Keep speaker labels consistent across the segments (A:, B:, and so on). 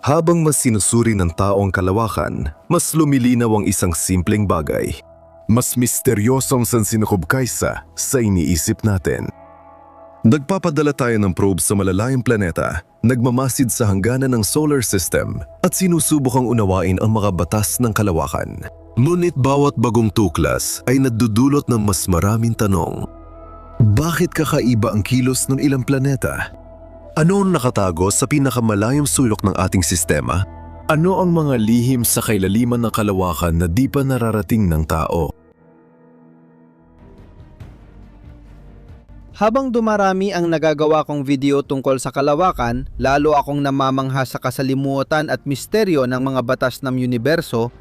A: Habang mas sinusuri ng tao ang kalawakan, mas lumilinaw ang isang simpleng bagay. Mas misteryosong sansinukob kaysa sa iniisip natin. Nagpapadala tayo ng probe sa malalayong planeta, nagmamasid sa hangganan ng solar system at sinusubukang unawain ang mga batas ng kalawakan. Ngunit bawat bagong tuklas ay nadudulot ng mas maraming tanong. Bakit kakaiba ang kilos ng ilang planeta? Ano ang nakatago sa pinakamalayong sulok ng ating sistema? Ano ang mga lihim sa kailaliman ng kalawakan na di pa nararating ng tao?
B: Habang dumarami ang nagagawa kong video tungkol sa kalawakan, lalo akong namamangha sa kasalimutan at misteryo ng mga batas ng universo.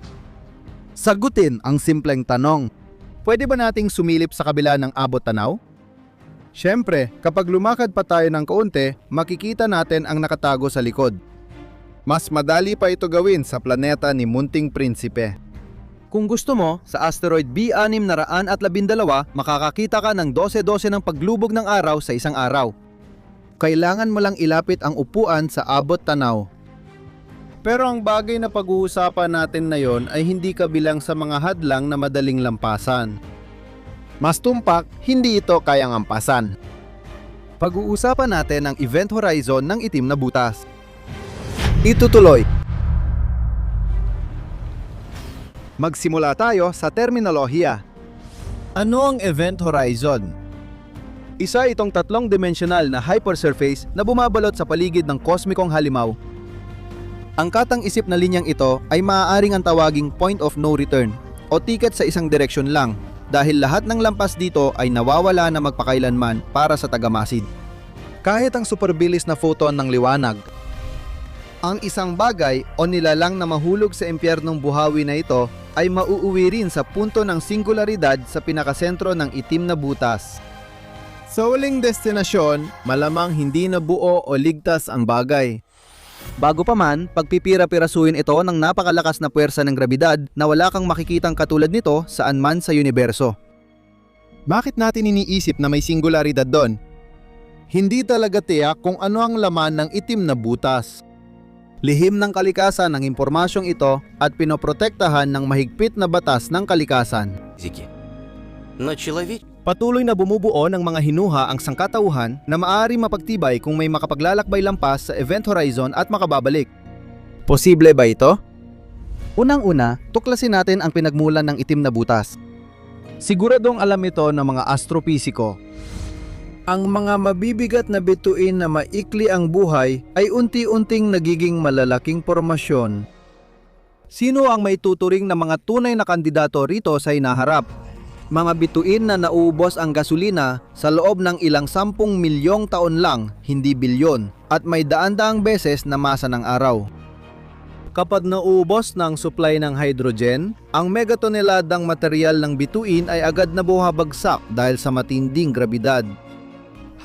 B: Sagutin ang simpleng tanong. Pwede ba nating sumilip sa kabila ng abot tanaw? Siyempre, kapag lumakad pa tayo ng kaunti, makikita natin ang nakatago sa likod. Mas madali pa ito gawin sa planeta ni Munting Prinsipe. Kung gusto mo, sa asteroid B612, makakakita ka ng 12-12 ng paglubog ng araw sa isang araw. Kailangan mo lang ilapit ang upuan sa abot tanaw. Pero ang bagay na pag-uusapan natin na yon ay hindi kabilang sa mga hadlang na madaling lampasan. Mas tumpak, hindi ito kayang ampasan. Pag-uusapan natin ang event horizon ng itim na butas. Itutuloy. Magsimula tayo sa terminolohiya. Ano ang event horizon? Isa itong tatlong-dimensional na hypersurface na bumabalot sa paligid ng kosmikong halimaw. Ang katang-isip na linyang ito ay maaaring ang tawaging point of no return o tiket sa isang direksyon lang, dahil lahat ng lampas dito ay nawawala na magpakailanman para sa tagamasid. Kahit ang superbilis na photon ng liwanag, ang isang bagay o nilalang na mahulog sa impyernong buhawi na ito ay mauuwi rin sa punto ng singularidad sa pinakasentro ng itim na butas. Sa huling destinasyon, malamang hindi na buo o ligtas ang bagay. Bago pa man, pagpipira-pirasuhin ito ng napakalakas na puwersa ng grabidad na wala kang makikitang katulad nito saan man sa universo. Bakit natin iniisip na may singularidad doon? Hindi talaga tiyak kung ano ang laman ng itim na butas. Lihim ng kalikasan ang impormasyong ito at pinoprotektahan ng mahigpit na batas ng kalikasan. Patuloy na bumubuo ng mga hinuha ang sangkatauhan na maaari mapagtibay kung may makapaglalakbay lampas sa event horizon at makababalik. Posible ba ito? Unang-una, tuklasin natin ang pinagmulan ng itim na butas. Siguradong alam ito ng mga astropisiko. Ang mga mabibigat na bituin na maikli ang buhay ay unti-unting nagiging malalaking formasyon. Sino ang may tuturing na mga tunay na kandidato rito sa hinaharap? Mga bituin na nauubos ang gasolina sa loob ng ilang 10 milyong taon lang, hindi bilyon, at may daan-daang beses na masa ng araw. Kapag nauubos ng supply ng hydrogen, ang megatoneladang material ng bituin ay agad na buhabagsak dahil sa matinding grabidad.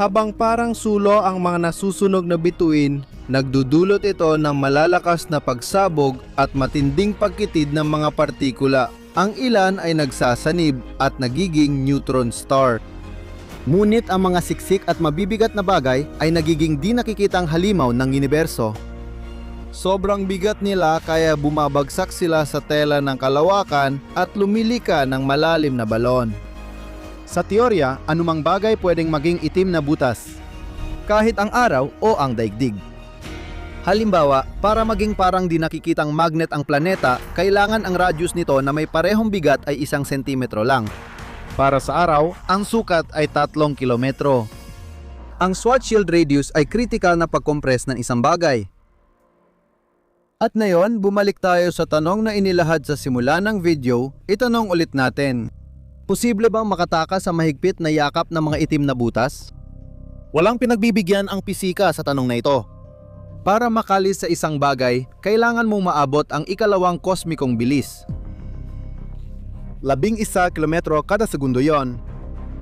B: Habang parang sulo ang mga nasusunog na bituin, nagdudulot ito ng malalakas na pagsabog at matinding pagkitid ng mga partikula. Ang ilan ay nagsasanib at nagiging neutron star. Ngunit ang mga siksik at mabibigat na bagay ay nagiging di nakikitang halimaw ng universo. Sobrang bigat nila kaya bumabagsak sila sa tela ng kalawakan at lumilika ng malalim na balon. Sa teorya, anumang bagay pwedeng maging itim na butas, kahit ang araw o ang daigdig. Halimbawa, para maging parang di nakikitang magnet ang planeta, kailangan ang radius nito na may parehong bigat ay 1 sentimetro lang. Para sa araw, ang sukat ay 3 kilometro. Ang Schwarzschild radius ay critical na pag-compress ng isang bagay. At ngayon, bumalik tayo sa tanong na inilahad sa simula ng video, itanong ulit natin. Posible bang makatakas sa mahigpit na yakap ng mga itim na butas? Walang pinagbibigyan ang pisika sa tanong na ito. Para makalis sa isang bagay, kailangan mong maabot ang ikalawang kosmikong bilis. 11 kilometro kada segundo yon.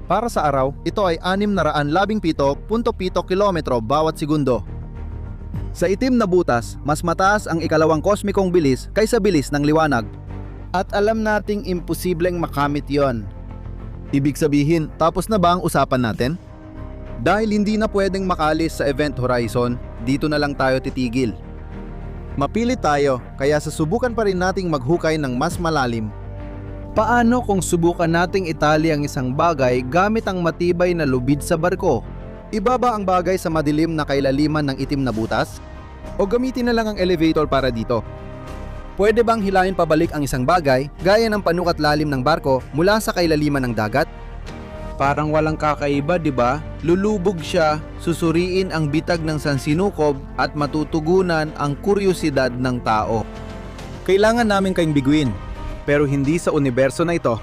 B: Para sa araw, ito ay 617.7 kilometro bawat segundo. Sa itim na butas, mas mataas ang ikalawang kosmikong bilis kaysa bilis ng liwanag. At alam nating imposibleng makamit yon. Ibig sabihin, tapos na ba ang usapan natin? Dahil hindi na pwedeng makalis sa event horizon, dito na lang tayo titigil. Mapilit tayo, kaya susubukan pa rin nating maghukay ng mas malalim. Paano kung subukan nating itali ang isang bagay gamit ang matibay na lubid sa barko? Ibaba ang bagay sa madilim na kailaliman ng itim na butas? O gamitin na lang ang elevator para dito? Pwede bang hilahin pabalik ang isang bagay gaya ng panukat lalim ng barko mula sa kailaliman ng dagat? Parang walang kakaiba, di ba? Lulubog siya, susuriin ang bitag ng sansinukob at matutugunan ang kuryosidad ng tao. Kailangan namin kayong biguin, pero hindi sa universo na ito.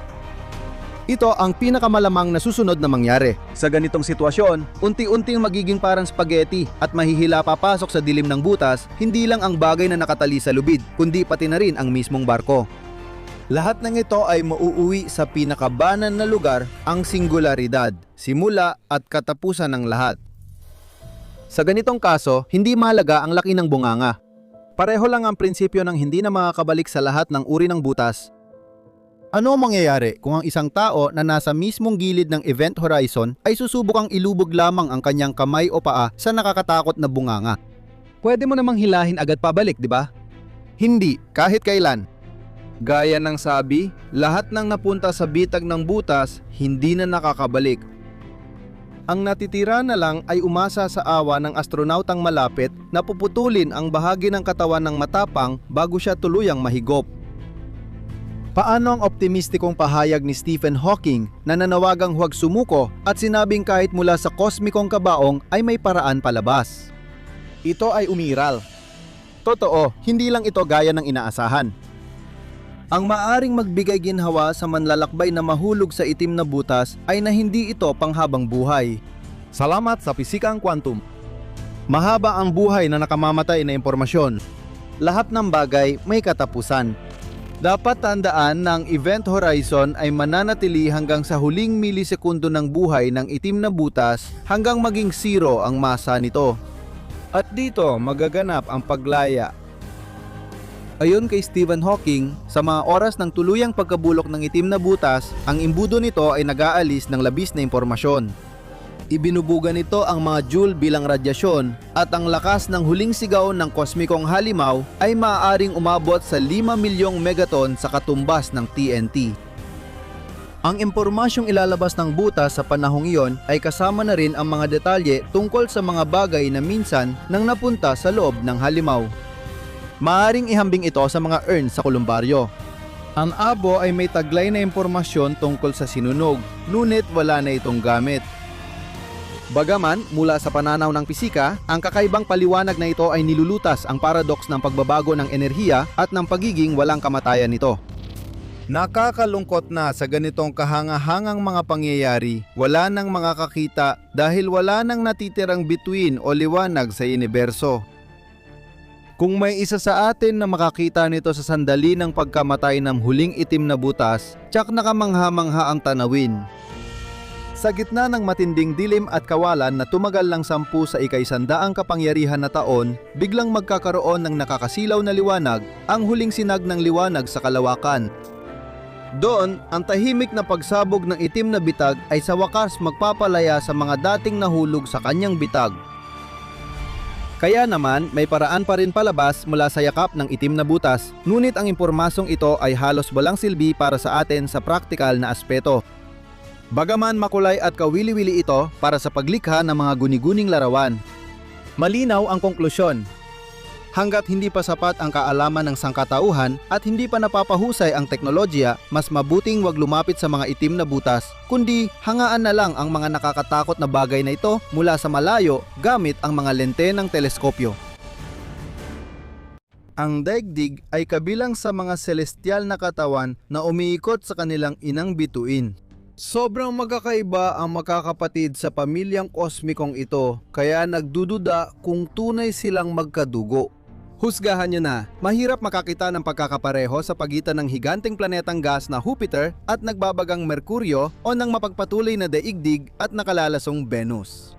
B: Ito ang pinakamalamang na susunod na mangyari. Sa ganitong sitwasyon, unti-unting magiging parang spaghetti at mahihila papasok sa dilim ng butas, hindi lang ang bagay na nakatali sa lubid, kundi pati na rin ang mismong barko. Lahat ng ito ay mauuwi sa pinakabanan na lugar, ang singularidad, simula at katapusan ng lahat. Sa ganitong kaso, hindi mahalaga ang laki ng bunganga. Pareho lang ang prinsipyo ng hindi na makakabalik sa lahat ng uri ng butas. Ano ang mangyayari kung ang isang tao na nasa mismong gilid ng event horizon ay susubukang ilubog lamang ang kanyang kamay o paa sa nakakatakot na bunganga? Pwede mo namang hilahin agad pabalik, di ba? Hindi, kahit kailan. Gaya ng sabi, lahat ng napunta sa bitag ng butas, hindi na nakakabalik. Ang natitira na lang ay umasa sa awa ng astronautang malapit na puputulin ang bahagi ng katawan ng matapang bago siya tuluyang mahigop. Paano ang optimistikong pahayag ni Stephen Hawking na nanawagang huwag sumuko at sinabing kahit mula sa kosmikong kabaong ay may paraan palabas? Ito ay umiral. Totoo, hindi lang ito gaya ng inaasahan. Ang maaring magbigay ginhawa sa manlalakbay na mahulog sa itim na butas ay na hindi ito panghabang buhay. Salamat sa pisikang quantum. Mahaba ang buhay na nakamamatay na impormasyon. Lahat ng bagay may katapusan. Dapat tandaan na ang event horizon ay mananatili hanggang sa huling milisekundo ng buhay ng itim na butas hanggang maging zero ang masa nito. At dito magaganap ang paglaya. Ayon kay Stephen Hawking, sa mga oras ng tuluyang pagkabulok ng itim na butas, ang imbudo nito ay nag-aalis ng labis na impormasyon. Ibinubuga nito ang mga joule bilang radyasyon at ang lakas ng huling sigaw ng kosmikong halimaw ay maaaring umabot sa 5 milyong megaton sa katumbas ng TNT. Ang impormasyong ilalabas ng butas sa panahong iyon ay kasama na rin ang mga detalye tungkol sa mga bagay na minsan nang napunta sa loob ng halimaw. Maaring ihambing ito sa mga urn sa kolumbaryo. Ang abo ay may taglay na impormasyon tungkol sa sinunog, ngunit wala na itong gamit. Bagaman, mula sa pananaw ng pisika, ang kakaibang paliwanag na ito ay nilulutas ang paradox ng pagbabago ng enerhiya at ng pagiging walang kamatayan nito. Nakakalungkot na sa ganitong kahangahangang mga pangyayari, wala nang makakakita dahil wala nang natitirang bituin o liwanag sa universo. Kung may isa sa atin na makakita nito sa sandali ng pagkamatay ng huling itim na butas, tiyak na kamangha-mangha ang tanawin. Sa gitna ng matinding dilim at kawalan na tumagal lang 10 sa ikaisandaang kapangyarihan na taon, biglang magkakaroon ng nakakasilaw na liwanag, ang huling sinag ng liwanag sa kalawakan. Doon, ang tahimik na pagsabog ng itim na bitag ay sa wakas magpapalaya sa mga dating nahulog sa kanyang bitag. Kaya naman, may paraan pa rin palabas mula sa yakap ng itim na butas, ngunit ang impormasyong ito ay halos walang silbi para sa atin sa praktikal na aspeto. Bagaman makulay at kawili-wili ito para sa paglikha ng mga guni-guning larawan. Malinaw ang konklusyon. Hanggat hindi pa sapat ang kaalaman ng sangkatauhan at hindi pa napapahusay ang teknolohiya, mas mabuting wag lumapit sa mga itim na butas, kundi hangaan na lang ang mga nakakatakot na bagay na ito mula sa malayo gamit ang mga lente ng teleskopyo. Ang daigdig ay kabilang sa mga celestial na katawan na umiikot sa kanilang inang bituin. Sobrang magkakaiba ang magkakapatid sa pamilyang kosmikong ito, kaya nagdududa kung tunay silang magkadugo. Husgahan nyo na, mahirap makakita ng pagkakapareho sa pagitan ng higanteng planetang gas na Jupiter at nagbabagang Merkuryo o ng mapagpatuloy na daigdig at nakalalasong Venus.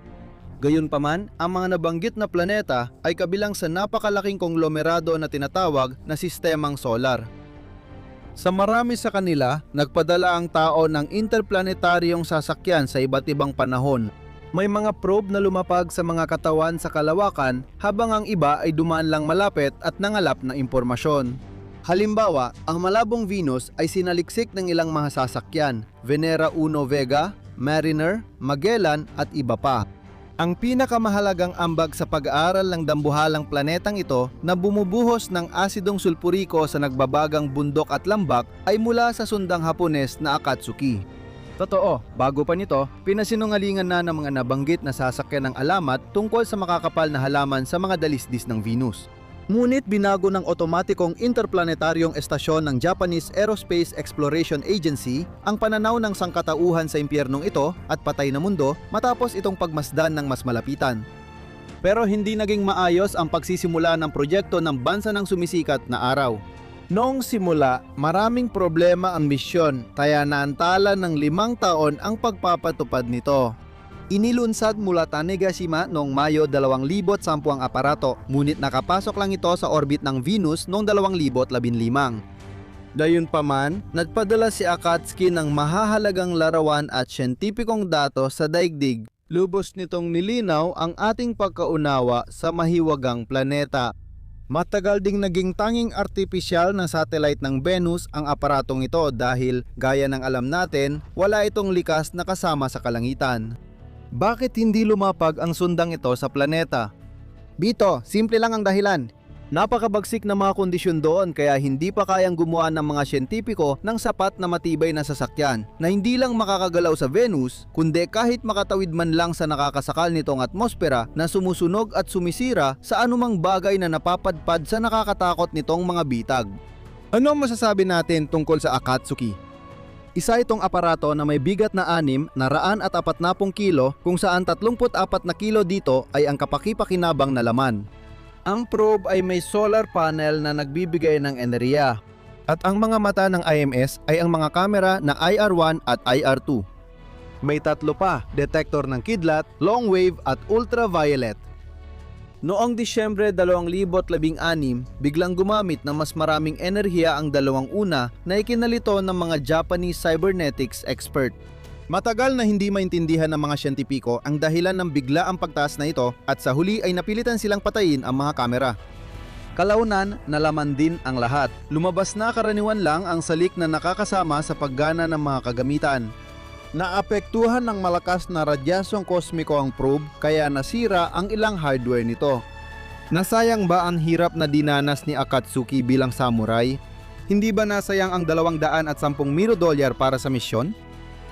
B: Gayunpaman, ang mga nabanggit na planeta ay kabilang sa napakalaking konglomerado na tinatawag na sistemang solar. Sa marami sa kanila, nagpadala ang tao ng interplanetaryong sasakyan sa iba't ibang panahon. May mga probe na lumapag sa mga katawan sa kalawakan habang ang iba ay dumaan lang malapit at nangalap ng impormasyon. Halimbawa, ang malabong Venus ay sinaliksik ng ilang mga sasakyan, Venera 1 Vega, Mariner, Magellan at iba pa. Ang pinakamahalagang ambag sa pag-aaral ng dambuhalang planetang ito na bumubuhos ng asidong sulpuriko sa nagbabagang bundok at lambak ay mula sa sundang Hapones na Akatsuki. Totoo, bago pa nito, pinasinungalingan na ng mga nabanggit na sasakyan ng alamat tungkol sa makakapal na halaman sa mga dalisdis ng Venus. Ngunit binago ng otomatikong interplanetaryong estasyon ng Japanese Aerospace Exploration Agency ang pananaw ng sangkatauhan sa impyernong ito at patay na mundo matapos itong pagmasdan ng mas malapitan. Pero hindi naging maayos ang pagsisimula ng proyekto ng bansa ng sumisikat na araw. Noong simula, maraming problema ang misyon, kaya naantala ng 5 taon ang pagpapatupad nito. Inilunsad mula Tanegashima noong Mayo 2010 ang aparato, ngunit nakapasok lang ito sa orbit ng Venus noong 2015. Gayunpaman, nagpadala si Akatsuki ng mahahalagang larawan at siyentipikong datos sa daigdig. Lubos nitong nilinaw ang ating pagkaunawa sa mahiwagang planeta. Matagal ding naging tanging artipisyal na satellite ng Venus ang aparatong ito dahil, gaya ng alam natin, wala itong likas na kasama sa kalangitan. Bakit hindi lumapag ang sundang ito sa planeta? Bito, simple lang ang dahilan. Napakabagsik na mga kondisyon doon kaya hindi pa kayang gumawa ng mga siyentipiko ng sapat na matibay na sasakyan na hindi lang makakagalaw sa Venus, kundi kahit makatawid man lang sa nakakasakal nitong atmosfera na sumusunog at sumisira sa anumang bagay na napapadpad sa nakakatakot nitong mga bitag. Ano ang masasabi natin tungkol sa Akatsuki? Isa itong aparato na may bigat na 6 na 140 kilo kung saan 34 na kilo dito ay ang kapaki-pakinabang na laman. Ang probe ay may solar panel na nagbibigay ng enerhiya. At ang mga mata ng IMS ay ang mga kamera na IR1 at IR2. May 3 pa, detektor ng kidlat, long wave at ultraviolet. Noong Disyembre 2016, biglang gumamit ng mas maraming enerhiya ang dalawang una na ikinalito ng mga Japanese cybernetics expert. Matagal na hindi maintindihan ng mga siyentipiko ang dahilan ng bigla ang pagtaas na ito at sa huli ay napilitan silang patayin ang mga kamera. Kalaunan, nalaman din ang lahat. Lumabas na karaniwan lang ang salik na nakakasama sa paggana ng mga kagamitan. Naapektuhan ng malakas na radyasyong kosmiko ang probe kaya nasira ang ilang hardware nito. Nasayang ba ang hirap na dinanas ni Akatsuki bilang samurai? Hindi ba nasayang ang $210 million para sa misyon?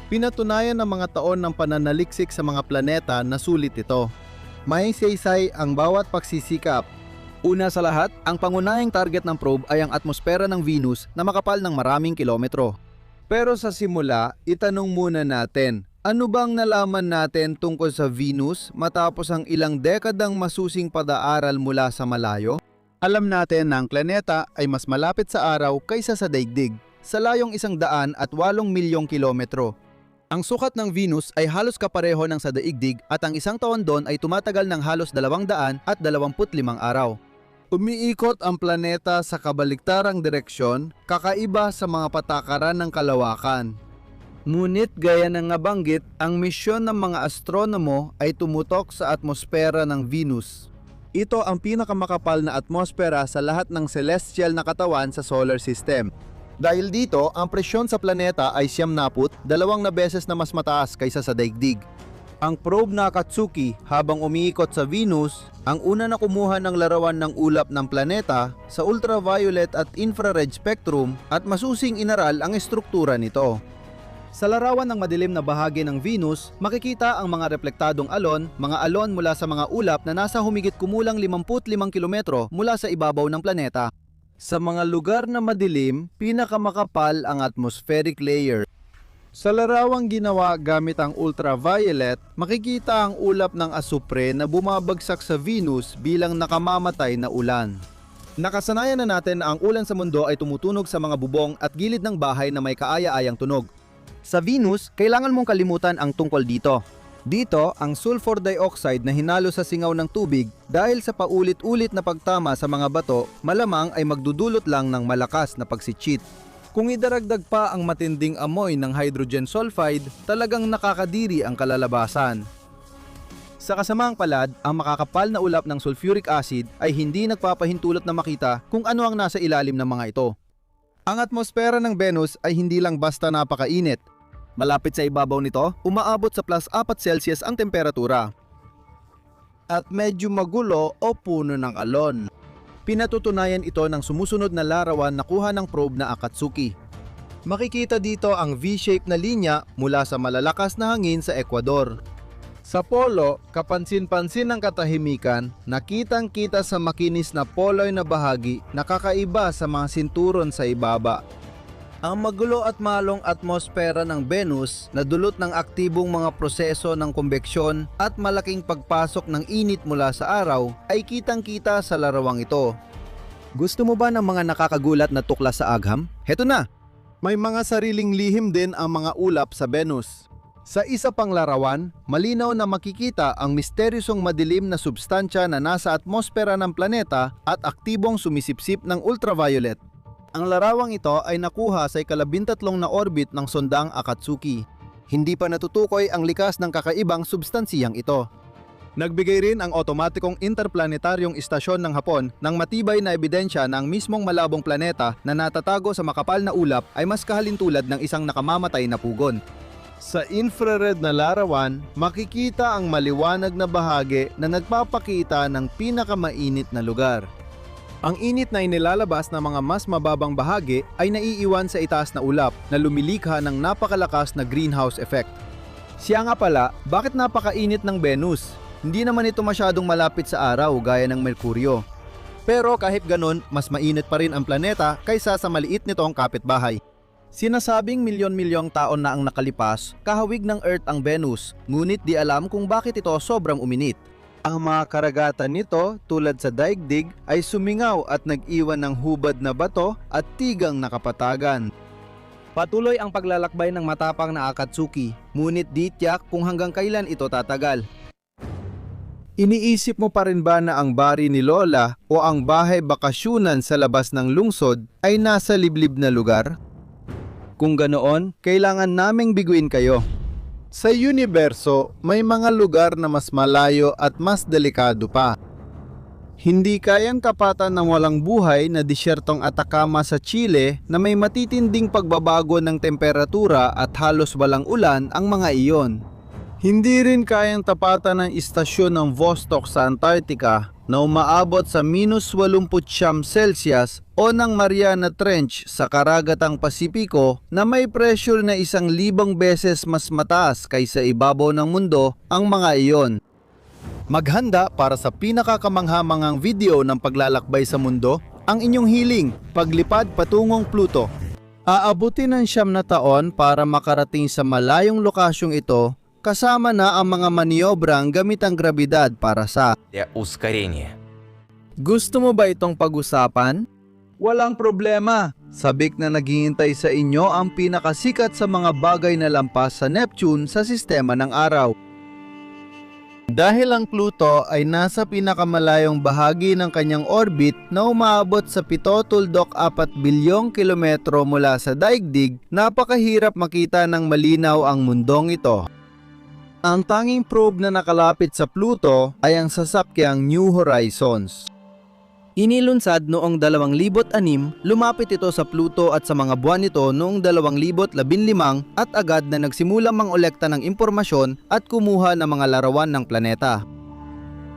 B: Pinatunayan ng mga taon ng pananaliksik sa mga planeta na sulit ito. May saysay ang bawat pagsisikap. Una sa lahat, ang pangunahing target ng probe ay ang atmosfera ng Venus na makapal ng maraming kilometro. Pero sa simula, itanong muna natin, ano bang nalaman natin tungkol sa Venus matapos ang ilang dekadang masusing pag-aaral mula sa malayo? Alam natin na ang planeta ay mas malapit sa araw kaysa sa daigdig, sa layong 108 milyong kilometro. Ang sukat ng Venus ay halos kapareho ng sa daigdig at ang isang taon doon ay tumatagal ng halos 225 araw. Umiikot ang planeta sa kabaliktarang direksyon, kakaiba sa mga patakaran ng kalawakan. Ngunit gaya ng nabanggit, ang misyon ng mga astronomo ay tumutok sa atmosfera ng Venus. Ito ang pinakamakapal na atmosfera sa lahat ng celestial na katawan sa solar system. Dahil dito, ang presyon sa planeta ay 2 beses na mas mataas kaysa sa daigdig. Ang probe na Akatsuki habang umiikot sa Venus, ang una na kumuha ng larawan ng ulap ng planeta sa ultraviolet at infrared spectrum at masusing inaral ang estruktura nito. Sa larawan ng madilim na bahagi ng Venus, makikita ang mga reflektadong mga alon mula sa mga ulap na nasa humigit kumulang 55 kilometro mula sa ibabaw ng planeta. Sa mga lugar na madilim, pinakamakapal ang atmospheric layer. Sa larawang ginawa gamit ang ultraviolet, makikita ang ulap ng asupre na bumabagsak sa Venus bilang nakamamatay na ulan. Nakasanayan na natin na ang ulan sa mundo ay tumutunog sa mga bubong at gilid ng bahay na may kaaya-ayang tunog. Sa Venus, kailangan mong kalimutan ang tungkol dito. Dito, ang sulfur dioxide na hinalo sa singaw ng tubig dahil sa paulit-ulit na pagtama sa mga bato, malamang ay magdudulot lang ng malakas na pagsitsit. Kung idaragdag pa ang matinding amoy ng hydrogen sulfide, talagang nakakadiri ang kalalabasan. Sa kasamaang palad, ang makakapal na ulap ng sulfuric acid ay hindi nagpapahintulot na makita kung ano ang nasa ilalim ng mga ito. Ang atmosfera ng Venus ay hindi lang basta napakainit. Malapit sa ibabaw nito, umaabot sa +4 ang temperatura. At medyo magulo o puno ng alon. Pinatutunayan ito ng sumusunod na larawan na kuha ng probe na Akatsuki. Makikita dito ang V-shape na linya mula sa malalakas na hangin sa Ecuador. Sa polo, kapansin-pansin ng katahimikan, nakitang-kita sa makinis na poloy na bahagi na kakaiba sa mga sinturon sa ibaba. Ang magulo at malong atmosfera ng Venus na dulot ng aktibong mga proseso ng kumbeksyon at malaking pagpasok ng init mula sa araw ay kitang-kita sa larawang ito. Gusto mo ba ng mga nakakagulat na tuklas sa agham? Heto na! May mga sariling lihim din ang mga ulap sa Venus. Sa isa pang larawan, malinaw na makikita ang misteryosong madilim na substansya na nasa atmosfera ng planeta at aktibong sumisipsip ng ultraviolet. Ang larawang ito ay nakuha sa ika-13 na orbit ng sondang Akatsuki. Hindi pa natutukoy ang likas ng kakaibang substansiyang ito. Nagbigay rin ang otomatikong interplanetaryong istasyon ng Hapon ng matibay na ebidensya na ang mismong malabong planeta na natatago sa makapal na ulap ay mas kahalintulad ng isang nakamamatay na pugon. Sa infrared na larawan, makikita ang maliwanag na bahagi na nagpapakita ng pinakamainit na lugar. Ang init na inilalabas ng mga mas mababang bahagi ay naiiwan sa itaas na ulap na lumilikha ng napakalakas na greenhouse effect. Siya nga pala, bakit napakainit ng Venus? Hindi naman ito masyadong malapit sa araw gaya ng Merkuryo. Pero kahit ganun, mas mainit pa rin ang planeta kaysa sa maliit nitong kapitbahay. Sinasabing milyon-milyong taon na ang nakalipas, kahawig ng Earth ang Venus, ngunit di alam kung bakit ito sobrang uminit. Ang mga karagatan nito tulad sa daigdig ay sumingaw at nag-iwan ng hubad na bato at tigang na kapatagan. Patuloy ang paglalakbay ng matapang na Akatsuki, ngunit di tiyak kung hanggang kailan ito tatagal. Iniisip mo pa rin ba na ang bari ni Lola o ang bahay bakasyunan sa labas ng lungsod ay nasa liblib na lugar? Kung ganoon, kailangan naming biguin kayo. Sa universo, may mga lugar na mas malayo at mas delikado pa. Hindi kayang tapatan ng walang buhay na disyertong Atacama sa Chile na may matitinding pagbabago ng temperatura at halos walang ulan ang mga iyon. Hindi rin kayang tapatan ng istasyon ng Vostok sa Antarctica na umaabot sa -89°C o ng Mariana Trench sa karagatang Pasipiko na may pressure na 1,000 beses mas mataas kaysa ibabaw ng mundo ang mga iyon. Maghanda para sa pinakakamanghamangang video ng paglalakbay sa mundo, ang inyong hiling, paglipad patungong Pluto. Aabutin ng 9 na taon para makarating sa malayong lokasyong ito, kasama na ang mga maniobrang gamit ang grabidad para sa
C: ускорения.
B: Gusto mo ba itong pag-usapan? Walang problema. Sabik na naghihintay sa inyo ang pinakasikat sa mga bagay na lampas sa Neptune sa sistema ng araw. Dahil ang Pluto ay nasa pinakamalayong bahagi ng kanyang orbit na umaabot sa 7.4 bilyong kilometro mula sa daigdig, napakahirap makita ng malinaw ang mundong ito. Ang tanging probe na nakalapit sa Pluto ay ang sasakyang New Horizons. Inilunsad noong 2006, lumapit ito sa Pluto at sa mga buwan nito noong 2015 at agad na nagsimulang mangolekta ng impormasyon at kumuha ng mga larawan ng planeta.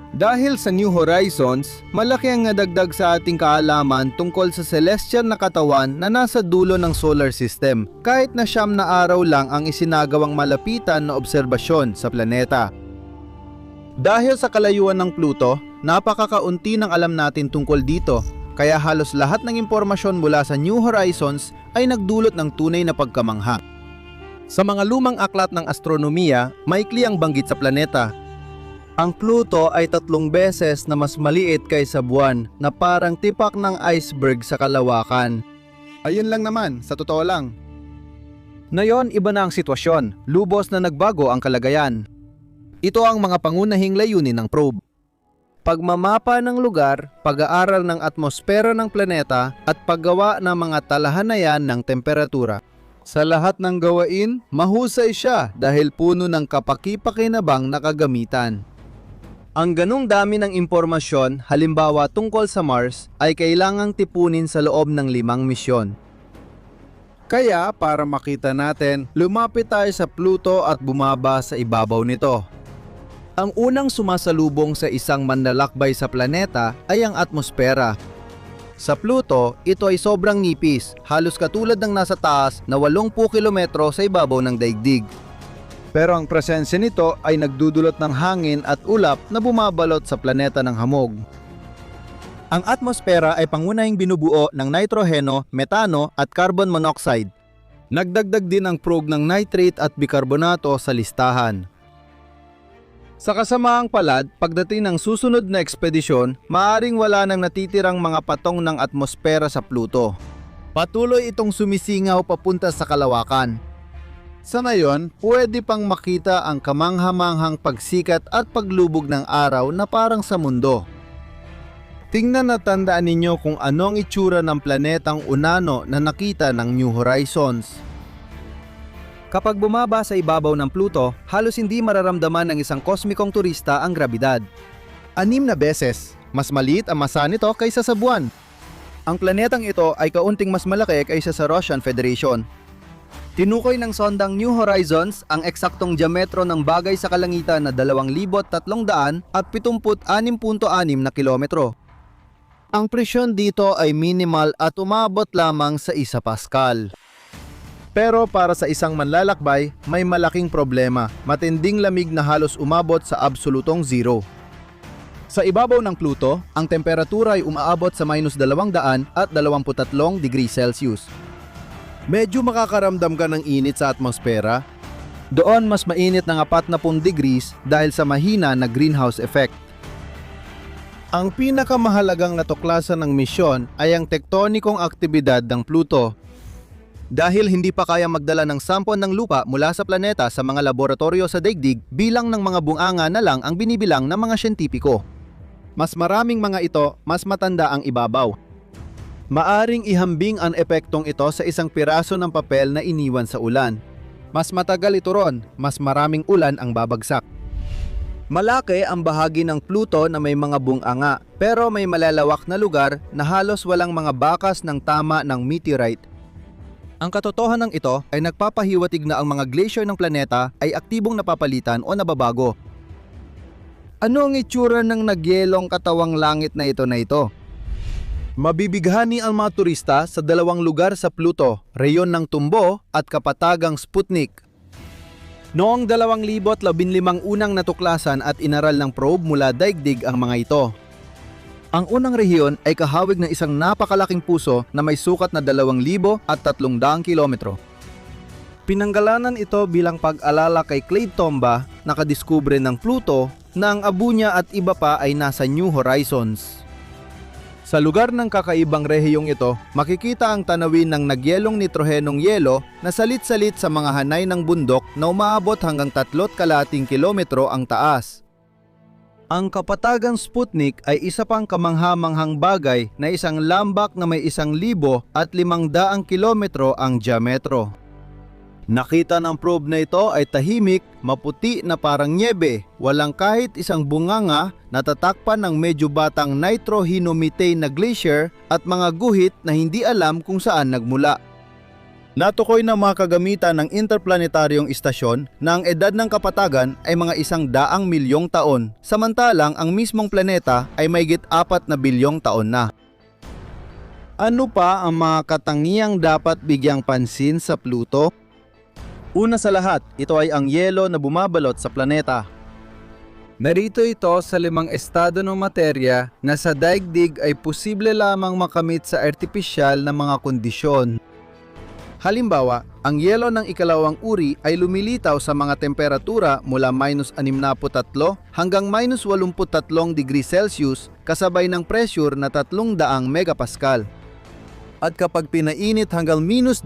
B: Dahil sa New Horizons, malaki ang nadagdag sa ating kaalaman tungkol sa celestial na katawan na nasa dulo ng solar system, kahit na 9 na araw lang ang isinagawang malapitan na obserbasyon sa planeta. Dahil sa kalayuan ng Pluto, napakakaunti ng alam natin tungkol dito, kaya halos lahat ng impormasyon mula sa New Horizons ay nagdulot ng tunay na pagkamangha. Sa mga lumang aklat ng astronomiya, maikli ang banggit sa planeta. Ang Pluto ay 3 beses na mas maliit kaysa buwan na parang tipak ng iceberg sa kalawakan. Ayun lang naman, sa totoo lang. Ngayon, iba na ang sitwasyon. Lubos na nagbago ang kalagayan. Ito ang mga pangunahing layunin ng probe. Pagmamapa ng lugar, pag-aaral ng atmosfera ng planeta at paggawa ng mga talahanayan ng temperatura. Sa lahat ng gawain, mahusay siya dahil puno ng kapaki-pakinabang na kagamitan. Ang ganong dami ng impormasyon, halimbawa tungkol sa Mars, ay kailangang tipunin sa loob ng 5 misyon. Kaya para makita natin, lumapit tayo sa Pluto at bumaba sa ibabaw nito. Ang unang sumasalubong sa isang manlalakbay sa planeta ay ang atmosfera. Sa Pluto, ito ay sobrang nipis, halos katulad ng nasa taas na 80 kilometro sa ibabaw ng daigdig. Pero ang presensya nito ay nagdudulot ng hangin at ulap na bumabalot sa planeta ng hamog. Ang atmosfera ay pangunahing binubuo ng nitroheno, metano at carbon monoxide. Nagdagdag din ang prog ng nitrate at bikarbonato sa listahan. Sa kasamaang palad, pagdating ng susunod na ekspedisyon, maaring wala nang natitirang mga patong ng atmosfera sa Pluto. Patuloy itong sumisingaw papunta sa kalawakan. Sa ngayon, pwede pang makita ang kamanghamanghang pagsikat at paglubog ng araw na parang sa mundo. Tingnan na tandaan ninyo kung anong itsura ng planetang Unano na nakita ng New Horizons. Kapag bumaba sa ibabaw ng Pluto, halos hindi mararamdaman ng isang kosmikong turista ang grabidad. 6 na beses, mas maliit ang masa nito kaysa sa buwan. Ang planetang ito ay kaunting mas malaki kaysa sa Russian Federation. Tinukoy ng sondang New Horizons ang eksaktong diametro ng bagay sa kalangitan na 2,376.6 na kilometro. Ang presyon dito ay minimal at umabot lamang sa 1 Pascal. Pero para sa isang manlalakbay, may malaking problema, matinding lamig na halos umabot sa absolutong zero. Sa ibabaw ng Pluto, ang temperatura ay umaabot sa -223 degrees Celsius. Medyo makakaramdam ka ng init sa atmosfera. Doon mas mainit ng 40 degrees dahil sa mahina na greenhouse effect. Ang pinakamahalagang natuklasan ng misyon ay ang tektonikong aktibidad ng Pluto. Dahil hindi pa kaya magdala ng sampon ng lupa mula sa planeta sa mga laboratorio sa daigdig, bilang ng mga bunganga na lang ang binibilang ng mga siyentipiko. Mas maraming mga ito, mas matanda ang ibabaw. Maaring ihambing ang epektong ito sa isang piraso ng papel na iniwan sa ulan. Mas matagal ito ron, mas maraming ulan ang babagsak. Malaki ang bahagi ng Pluto na may mga bunganga, pero may malalawak na lugar na halos walang mga bakas ng tama ng meteorite. Ang katotohanan ito ay nagpapahiwatig na ang mga glacier ng planeta ay aktibong napapalitan o nababago. Ano ang itsura ng nagyelong katawang langit na ito? Mabibighani ang mga turista sa 2 lugar sa Pluto, reyon ng Tumbo at kapatagang Sputnik. Noong 2015 unang natuklasan at inaral ng probe mula daigdig ang mga ito. Ang unang rehiyon ay kahawig ng isang napakalaking puso na may sukat na 2,300 kilometro. Pinanggalanan ito bilang pag-alala kay Clade Tomba, nakadiskubre ng Pluto na ang abo niya at iba pa ay nasa New Horizons. Sa lugar ng kakaibang rehiyong ito, makikita ang tanawin ng nagyelong nitrohenong yelo na salit-salit sa mga hanay ng bundok na umaabot hanggang 3,2 kilometro ang taas. Ang kapatagang Sputnik ay isa pang kamanghamanghang bagay na isang lambak na may 1,500 kilometro ang diametro. Nakita ng probe na ito ay tahimik, maputi na parang nyebe, walang kahit isang bunganga, natatakpan ng medyo batang nitrohenomethane na glacier at mga guhit na hindi alam kung saan nagmula. Natukoy ng mga kagamitan ng interplanetaryong istasyon na ang edad ng kapatagan ay mga 100 milyong taon, samantalang ang mismong planeta ay mahigit 4 na bilyong taon na. Ano pa ang mga katangiang dapat bigyang pansin sa Pluto? Una sa lahat, ito ay ang yelo na bumabalot sa planeta. Narito ito sa 5 estado ng materya na sa daigdig ay posible lamang makamit sa artipisyal na mga kondisyon. Halimbawa, ang yelo ng ikalawang uri ay lumilitaw sa mga temperatura mula -63 hanggang -83 degrees Celsius kasabay ng pressure na 300 megapascal. At kapag pinainit hanggang -23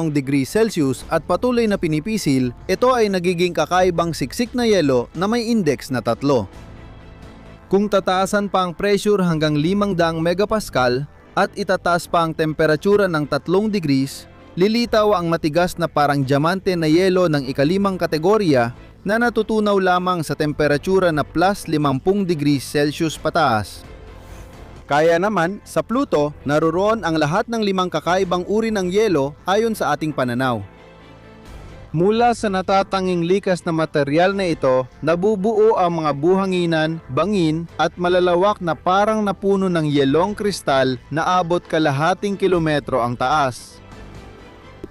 B: degrees Celsius at patuloy na pinipisil, ito ay nagiging kakaibang siksik na yelo na may index na 3. Kung tataasan pa ang pressure hanggang 500 megapascal at itataas pa ang temperatura ng 3 degrees, lilitaw ang matigas na parang diamante na yelo ng ika-5 kategorya na natutunaw lamang sa temperatura na plus 50 degrees Celsius pataas. Kaya naman, sa Pluto, naroon ang lahat ng 5 kakaibang uri ng yelo ayon sa ating pananaw. Mula sa natatanging likas na material na ito, nabubuo ang mga buhanginan, bangin at malalawak na parang napuno ng yelong kristal na abot kalahating kilometro ang taas.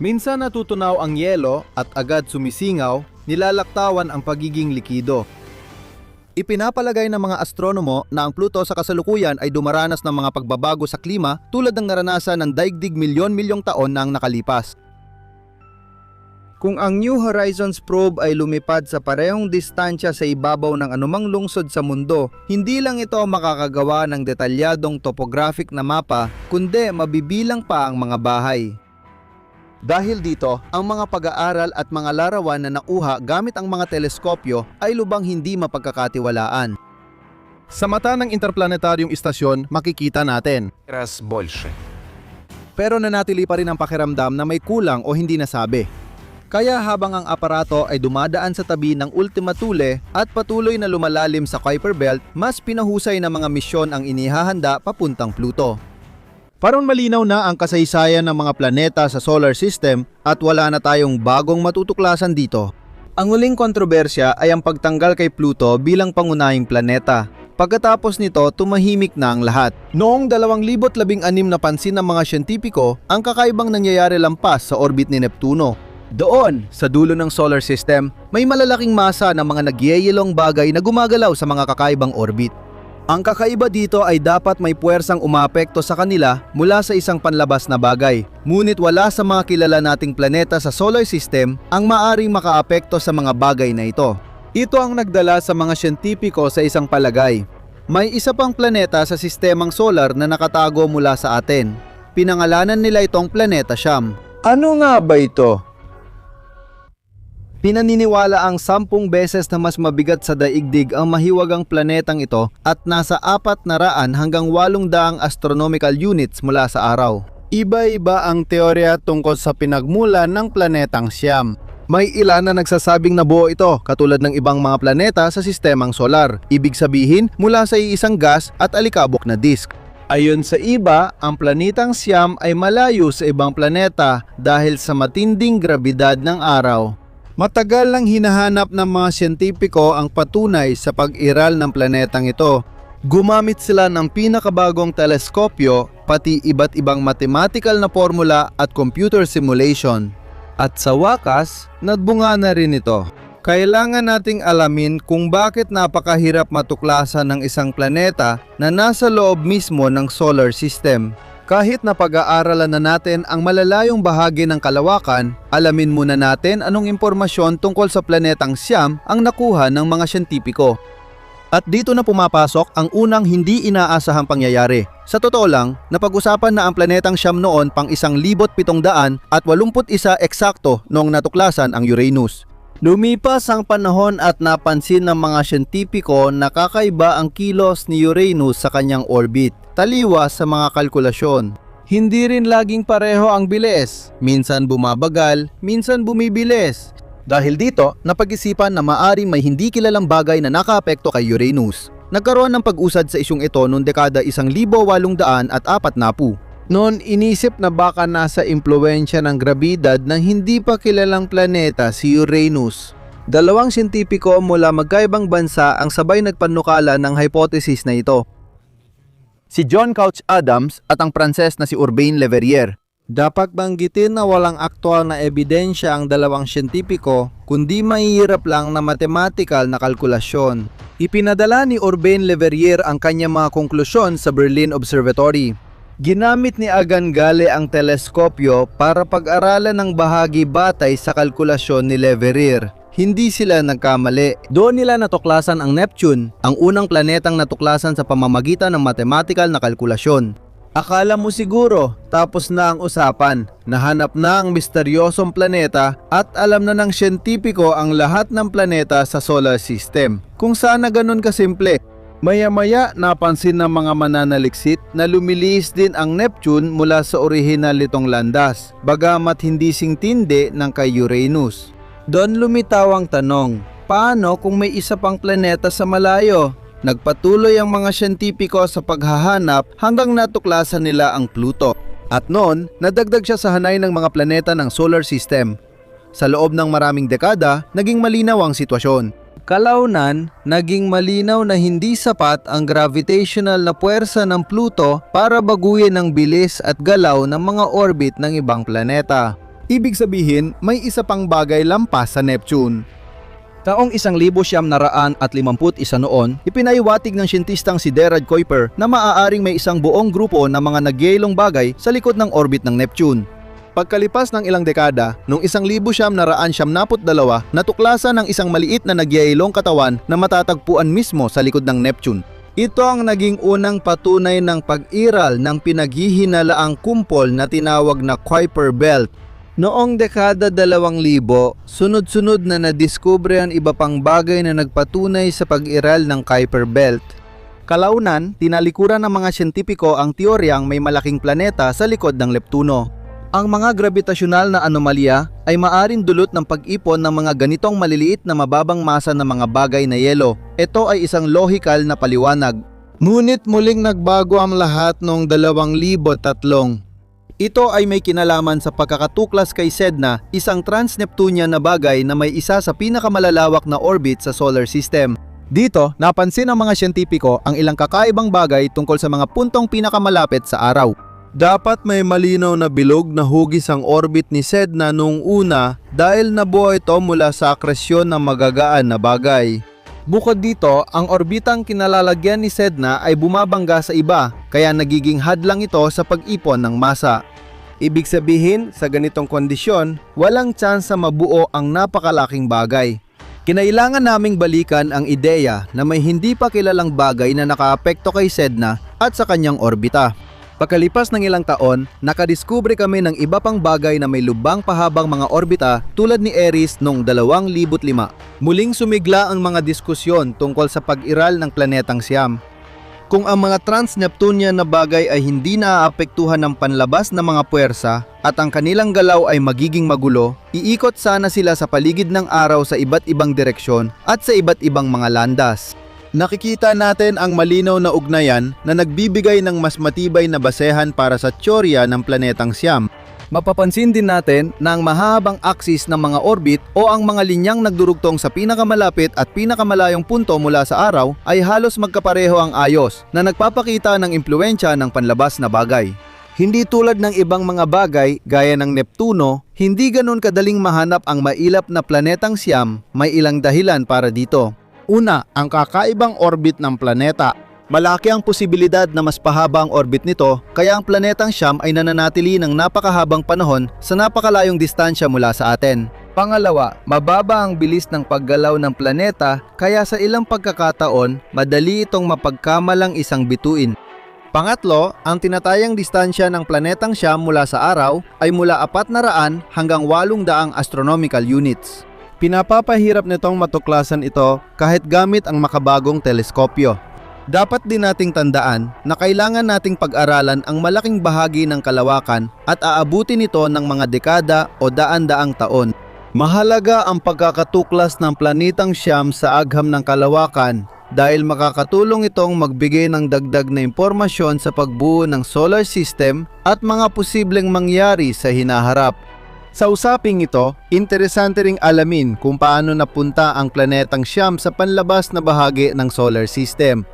B: Minsan natutunaw ang yelo at agad sumisingaw, nilalaktawan ang pagiging likido. Ipinapalagay ng mga astronomo na ang Pluto sa kasalukuyan ay dumaranas ng mga pagbabago sa klima tulad ng naranasan ng daigdig milyon-milyong taon na ang nakalipas. Kung ang New Horizons probe ay lumipad sa parehong distansya sa ibabaw ng anumang lungsod sa mundo, hindi lang ito makakagawa ng detalyadong topographic na mapa, kundi mabibilang pa ang mga bahay. Dahil dito, ang mga pag-aaral at mga larawan na nakuha gamit ang mga teleskopyo ay lubang hindi mapagkakatiwalaan. Sa mata ng interplanetaryong istasyon, makikita natin.
C: Раз больше.
B: Pero nanatili pa rin ang pakiramdam na may kulang o hindi nasabi. Kaya habang ang aparato ay dumadaan sa tabi ng Ultima Thule at patuloy na lumalalim sa Kuiper Belt, mas pinahusay na mga misyon ang inihahanda papuntang Pluto. Parang malinaw na ang kasaysayan ng mga planeta sa solar system at wala na tayong bagong matutuklasan dito. Ang huling kontrobersya ay ang pagtanggal kay Pluto bilang pangunahing planeta. Pagkatapos nito, tumahimik na ang lahat. Noong 2016 napansin ng mga siyentipiko ang kakaibang nangyayari lampas sa orbit ni Neptuno. Doon, sa dulo ng solar system, may malalaking masa ng mga nagyeyelong bagay na gumagalaw sa mga kakaibang orbit. Ang kakaiba dito ay dapat may puwersang umapekto sa kanila mula sa isang panlabas na bagay. Ngunit wala sa mga kilala nating planeta sa solar system ang maaring makaapekto sa mga bagay na ito. Ito ang nagdala sa mga siyentipiko sa isang palagay. May isa pang planeta sa sistemang solar na nakatago mula sa atin. Pinangalanan nila itong Planeta Siyam. Ano nga ba ito? Pinaniniwala ang 10 beses na mas mabigat sa daigdig ang mahiwagang planetang ito at nasa 400 hanggang 800 astronomical units mula sa araw. Iba-iba ang teorya tungkol sa pinagmulan ng planetang Siyam. May ilan na nagsasabing nabuo ito katulad ng ibang mga planeta sa sistemang solar. Ibig sabihin mula sa iisang gas at alikabok na disk. Ayon sa iba, ang planetang Siyam ay malayo sa ibang planeta dahil sa matinding grabidad ng araw. Matagal lang hinahanap ng mga siyentipiko ang patunay sa pag-iral ng planetang ito. Gumamit sila ng pinakabagong teleskopyo, pati iba't ibang mathematical na formula at computer simulation. At sa wakas, nagbunga na rin ito. Kailangan nating alamin kung bakit napakahirap matuklasan ng isang planeta na nasa loob mismo ng solar system. Kahit na pag-aaralan na natin ang malalayong bahagi ng kalawakan, alamin muna natin anong impormasyon tungkol sa planetang Siyam ang nakuha ng mga siyentipiko. At dito na pumapasok ang unang hindi inaasahang pangyayari. Sa totoo lang, napag-usapan na ang planetang Siyam noon pang 1,781 eksakto noong natuklasan ang Uranus. Lumipas ang panahon at napansin ng mga siyentipiko na kakaiba ang kilos ni Uranus sa kanyang orbit, taliwas sa mga kalkulasyon. Hindi rin laging pareho ang bilis, minsan bumabagal, minsan bumibilis. Dahil dito, napag-isipan na maaring may hindi kilalang bagay na nakaapekto kay Uranus. Nagkaroon ng pag-usad sa isyong ito noong dekada 1840. Noon inisip na baka nasa impluwensya ng grabidad ng hindi pa kilalang planeta si Uranus. Dalawang siyentipiko mula magkaibang bansa ang sabay nagpanukala ng hypothesis na ito. Si John Couch Adams at ang Pranses na si Urbain Le Verrier. Dapat banggitin na walang aktual na ebidensya ang dalawang siyentipiko, kundi mahihirap lang na mathematical na kalkulasyon. Ipinadala ni Urbain Le Verrier ang kanyang mga konklusyon sa Berlin Observatory. Ginamit ni Agangale ang teleskopyo para pag-aralan ng bahagi batay sa kalkulasyon ni Le Verrier. Hindi sila nagkamali. Doon nila natuklasan ang Neptune, ang unang planetang natuklasan sa pamamagitan ng mathematical na kalkulasyon. Akala mo siguro, tapos na ang usapan. Nahanap na ang misteryosong planeta at alam na ng siyentipiko ang lahat ng planeta sa solar system. Kung sana ganun kasimple. Maya-maya napansin ng mga mananaliksit na lumilihis din ang Neptune mula sa orihinal nitong landas, bagamat hindi singtindi ng kay Uranus. Doon lumitaw ang tanong, Paano kung may isa pang planeta sa malayo? Nagpatuloy ang mga siyentipiko sa paghahanap hanggang natuklasan nila ang Pluto. At noon, nadagdag siya sa hanay ng mga planeta ng solar system. Sa loob ng maraming dekada, naging malinaw ang sitwasyon. Kalaunan, naging malinaw na hindi sapat ang gravitational na puwersa ng Pluto para baguhin ang bilis at galaw ng mga orbit ng ibang planeta. Ibig sabihin, may isa pang bagay lampas sa Neptune. Taong 1951 noon, ipinaiwatig ng siyentistang si Gerard Kuiper na maaaring may isang buong grupo ng mga nagyayelong bagay sa likod ng orbit ng Neptune. Pagkalipas ng ilang dekada, noong 1972, natuklasan ng isang maliit na nagyayelong katawan na matatagpuan mismo sa likod ng Neptune. Ito ang naging unang patunay ng pag-iral ng pinaghihinalaang kumpol na tinawag na Kuiper Belt. Noong dekada 2000, sunod-sunod na nadiskubre ang iba pang bagay na nagpatunay sa pag-iral ng Kuiper Belt. Kalaunan, tinalikuran ng mga siyentipiko ang teoryang may malaking planeta sa likod ng Neptuno. Ang mga gravitasyonal na anomalya ay maaring dulot ng pag-ipon ng mga ganitong maliliit na mababang masa ng mga bagay na yelo. Ito ay isang lohikal na paliwanag. Ngunit muling nagbago ang lahat noong 2003. Ito ay may kinalaman sa pagkakatuklas kay Sedna, isang trans-Neptunian na bagay na may isa sa pinakamalalawak na orbit sa solar system. Dito, napansin ng mga siyentipiko ang ilang kakaibang bagay tungkol sa mga puntong pinakamalapit sa araw. Dapat may malinaw na bilog na hugis ang orbit ni Sedna noong una dahil nabuo ito mula sa akresyon ng magagaan na bagay. Bukod dito, ang orbitang kinalalagyan ni Sedna ay bumabangga sa iba, kaya nagiging hadlang ito sa pag-ipon ng masa. Ibig sabihin, sa ganitong kondisyon, walang tsansa mabuo ang napakalaking bagay. Kinailangan naming balikan ang ideya na may hindi pa kilalang bagay na nakaapekto kay Sedna at sa kanyang orbita. Pagkalipas ng ilang taon, nakadiskubre kami ng iba pang bagay na may lubang pahabang mga orbita tulad ni Eris noong 2005. Muling sumigla ang mga diskusyon tungkol sa pag-iral ng planetang Siam. Kung ang mga trans-Neptunian na bagay ay hindi naaapektuhan ng panlabas na mga puwersa at ang kanilang galaw ay magiging magulo, iikot sana sila sa paligid ng araw sa iba't ibang direksyon at sa iba't ibang mga landas. Nakikita natin ang malinaw na ugnayan na nagbibigay ng mas matibay na basehan para sa teorya ng planetang Siam. Mapapansin din natin na ang mahahabang aksis ng mga orbit o ang mga linyang nagdurugtong sa pinakamalapit at pinakamalayong punto mula sa araw ay halos magkapareho ang ayos na nagpapakita ng impluwensya ng panlabas na bagay. Hindi tulad ng ibang mga bagay gaya ng Neptuno, hindi ganun kadaling mahanap ang mailap na planetang Siam, may ilang dahilan para dito. Una, ang kakaibang orbit ng planeta. Malaki ang posibilidad na mas pahaba ang orbit nito, kaya ang planetang Siam ay nananatili ng napakahabang panahon sa napakalayong distansya mula sa atin. Pangalawa, mababa ang bilis ng paggalaw ng planeta, kaya sa ilang pagkakataon, madali itong mapagkamalang isang bituin. Pangatlo, ang tinatayang distansya ng planetang Siam mula sa araw ay mula 400 hanggang 800 astronomical units. Pinapapahirap nitong matuklasan ito kahit gamit ang makabagong teleskopyo. Dapat din nating tandaan na kailangan nating pag-aralan ang malaking bahagi ng kalawakan at aabutin ito ng mga dekada o daan-daang taon. Mahalaga ang pagkakatuklas ng planetang Siam sa agham ng kalawakan dahil makakatulong itong magbigay ng dagdag na impormasyon sa pagbuo ng solar system at mga posibleng mangyari sa hinaharap. Sa usaping ito, interesante ring alamin kung paano napunta ang planetang Siam sa panlabas na bahagi ng solar system.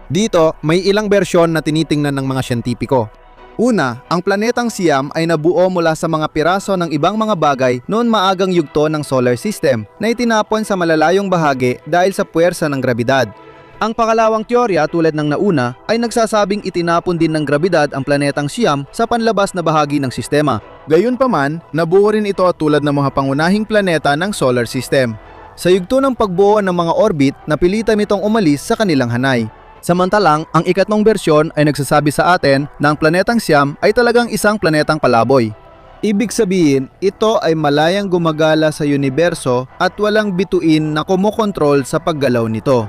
B: Dito, may ilang bersyon na tinitingnan ng mga siyentipiko. Una, ang planetang Siam ay nabuo mula sa mga piraso ng ibang mga bagay noon maagang yugto ng solar system na itinapon sa malalayong bahagi dahil sa puwersa ng grabidad. Ang pangalawang teorya tulad ng nauna ay nagsasabing itinapon din ng grabidad ang planetang Siam sa panlabas na bahagi ng sistema. Gayunpaman, nabuo rin ito tulad ng mga pangunahing planeta ng solar system. Sa yugto ng pagbuo ng mga orbit, napilitan itong umalis sa kanilang hanay. Samantalang, ang ikatlong bersyon ay nagsasabi sa atin na ang planetang Siam ay talagang isang planetang palaboy. Ibig sabihin, ito ay malayang gumagala sa universo at walang bituin na kumokontrol sa paggalaw nito.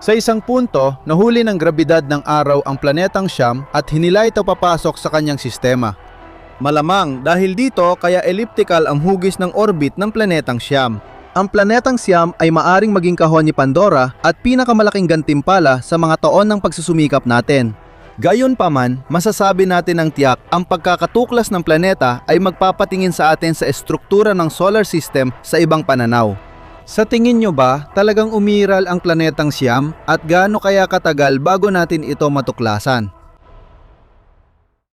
B: Sa isang punto, nahuli ng grabidad ng araw ang planetang Siam at hinila ito papasok sa kanyang sistema. Malamang dahil dito kaya elliptical ang hugis ng orbit ng planetang Siam. ang planetang Siam ay maaring maging kahon ni Pandora at pinakamalaking gantimpala sa mga taon ng pagsusumikap natin. Gayunpaman, masasabi natin ng tiyak ang pagkakatuklas ng planeta ay magpapatingin sa atin sa estruktura ng solar system sa ibang pananaw. Sa tingin nyo ba talagang umiral ang planetang Siam at gaano kaya katagal bago natin ito matuklasan?